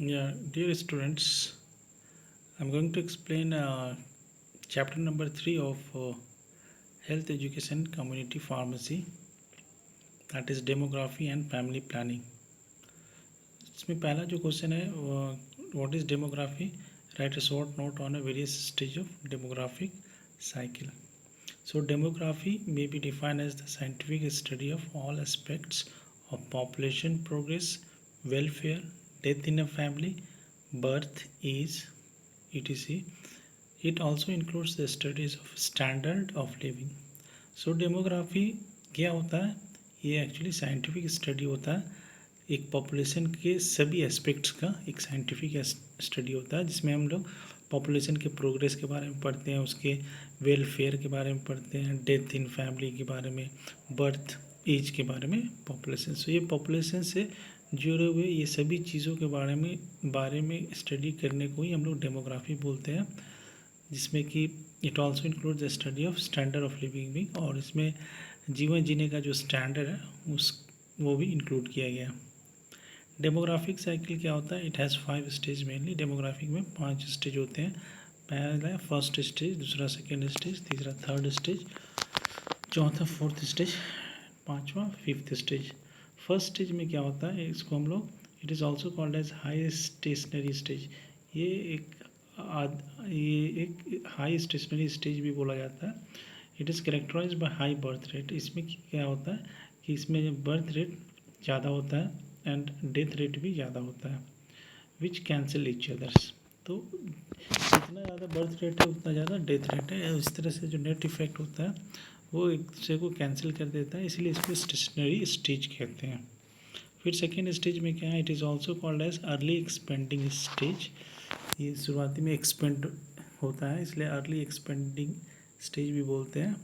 Yeah, dear students, I'm going to explain chapter number 3 of Health Education Community Pharmacy, that is Demography and Family Planning. इसमें पहला जो question है what is demography, right a short note on a various stage of demographic cycle. So demography may be defined as the scientific study of all aspects of population progress, welfare, death in a family, birth, age, etc. It also includes the studies of standard of living. So demography क्या होता है? ये actually scientific study होता है. एक population के सभी aspects का एक साइंटिफिक स्टडी होता है जिसमें हम लोग पॉपुलेशन के प्रोग्रेस के बारे में पढ़ते हैं, उसके वेलफेयर के बारे में पढ़ते हैं, डेथ इन फैमिली के बारे में, बर्थ एज के बारे में, पॉपुलेशन. सो ये पॉपुलेशन से जुड़े हुए ये सभी चीज़ों के बारे में स्टडी करने को ही हम लोग डेमोग्राफी बोलते हैं, जिसमें कि it also include the study of standard of living भी, और इसमें जीवन जीने का जो स्टैंडर्ड है वो भी इंक्लूड किया गया. डेमोग्राफिक साइकिल क्या होता है? It has 5 stage. Mainly demographic में 5 स्टेज होते हैं. पहला फर्स्ट स्टेज, दूसरा सेकेंड स्टेज, तीसरा थर्ड स्टेज, चौथा फोर्थ स्टेज, पांचवा फिफ्थ स्टेज. फर्स्ट स्टेज में क्या होता है? इसको हम लोग it is also called as high stationary stage. ये एक हाई स्टेशनरी स्टेज भी बोला जाता है. It is characterise by high birth rate. इसमें क्या होता है कि इसमें बर्थ रेट ज़्यादा होता है एंड डेथ रेट भी ज़्यादा होता है, विच कैंसिल ईच अदर्स. तो जितना ज़्यादा बर्थ रेट है उतना ज़्यादा डेथ रेट है. इस तरह से जो नेट इफेक्ट होता है वो एक दूसरे को कैंसिल कर देता है, इसलिए इसको स्टेशनरी स्टेज कहते हैं. फिर सेकेंड स्टेज में क्या है? It is also called as early expanding stage. ये शुरुआती में एक्सपेंड होता है इसलिए अर्ली एक्सपेंडिंग स्टेज भी बोलते हैं.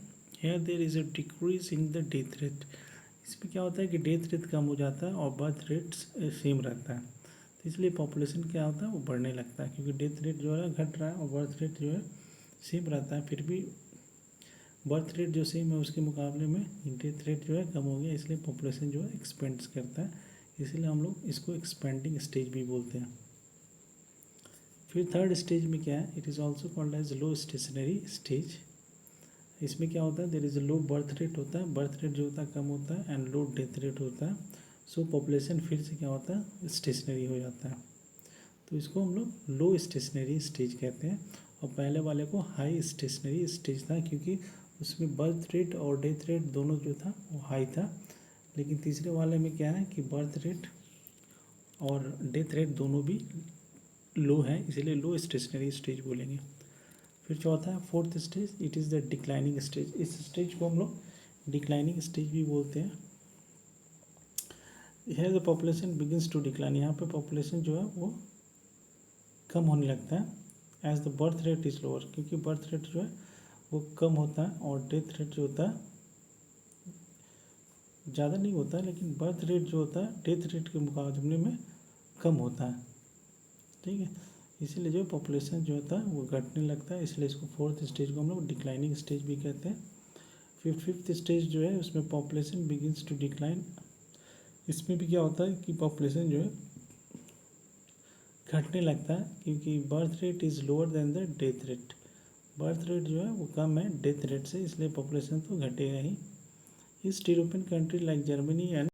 Here there is a decrease in the death rate. इसमें क्या होता है कि डेथ रेट कम हो जाता है और बर्थ रेट सेम रहता है, तो इसलिए पॉपुलेशन क्या होता है वो बढ़ने लगता है, क्योंकि डेथ रेट जो है घट रहा है और बर्थ रेट जो है सेम रहता है. फिर भी बर्थ रेट जो सेम है उसके मुकाबले में डेथ रेट जो है कम हो गया, इसलिए पॉपुलेशन जो है एक्सपेंड करता है, इसलिए हम लोग इसको एक्सपेंडिंग स्टेज भी बोलते हैं. फिर थर्ड स्टेज में क्या है? It is also called as low stationary stage. इसमें क्या होता है? There is a low birth rate होता है, बर्थ रेट जो होता है कम होता है एंड लो डेथ रेट होता है. सो पॉपुलेशन फिर से क्या होता है? स्टेशनरी हो जाता है. तो इसको हम लोग लो स्टेशनरी स्टेज कहते हैं. और पहले वाले को हाई स्टेशनरी स्टेज था, क्योंकि उसमें बर्थ रेट और डेथ रेट दोनों जो था वो हाई था. लेकिन तीसरे वाले में क्या है कि बर्थ रेट और डेथ रेट दोनों भी लो है, इसीलिए लो स्टेशनरी स्टेज बोलेंगे. फिर चौथा है fourth stage. It is the declining stage. इस स्टेज को हम लोग डिक्लाइनिंग स्टेज भी बोलते हैं. है the population begins to decline. यहाँ पे पॉपुलेशन जो है वो कम होने लगता है as the birth rate is lower, क्योंकि बर्थ रेट जो है वो कम होता है और डेथ रेट जो होता है ज़्यादा नहीं होता है, लेकिन बर्थ रेट जो होता है डेथ रेट के मुकाबले में कम होता है. ठीक है, इसीलिए जो पॉपुलेशन जो होता है वो घटने लगता है, इसलिए इसको फोर्थ स्टेज को हम लोग डिक्लाइनिंग स्टेज भी कहते हैं. फिर फिफ्थ स्टेज जो है उसमें पॉपुलेशन बिगिंस टू डिक्लाइन. इसमें भी क्या होता है कि पॉपुलेशन जो है घटने लगता है, क्योंकि birth rate is lower than the death rate. Birth rate जो है वो कम है डेथ रेट से, इसलिए पॉपुलेशन तो घटेगा ही. East European country like Germany and